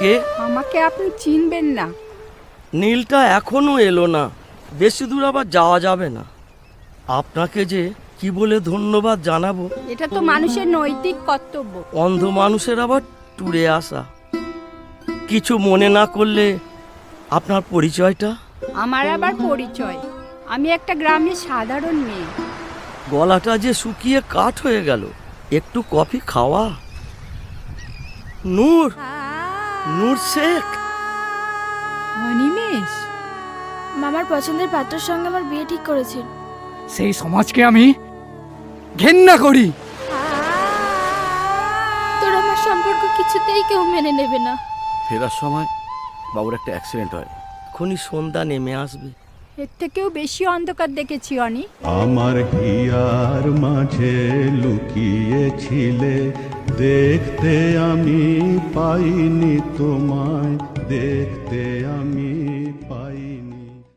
কে? আমাকে আপনি চিনবেন না। নীলটা এখনো এলো না, বেশি দূর আবার যাওয়া যাবে না। আপনাকে যে কি বলে ধন্যবাদ জানাবো। এটা তো মানুষের নৈতিক কর্তব্য। অন্ধ মানুষের আবার ট্যুরে আসা। কিছু মনে না করলে আপনার পরিচয়টা? আমার আবার পরিচয়, আমি একটা গ্রামের সাধারণ মেয়ে। গলাটা যে শুকিয়ে কাঠ হয়ে গেল, একটু কফি খাওয়া? নূর, নূর শেখ। অনিমেষ, মামার পছন্দের পাত্রের সঙ্গে আমার বিয়ে ঠিক করেছেন। সেই সমাজকে আমি ঘেন্না করি। তোর আমার সম্পর্ক কিছুতেই কেউ মেনে নেবে না। ফেরার সময় বাবুর একটা অ্যাক্সিডেন্ট হয়। এখনই সন্ধ্যা নেমে আসবে। এর থেকেও বেশি অন্ধকার দেখেছি অনি। আমার হিয়ার মাঝে লুকিয়েছিলে, দেখতে আমি পাইনি তোমায়, দেখতে আমি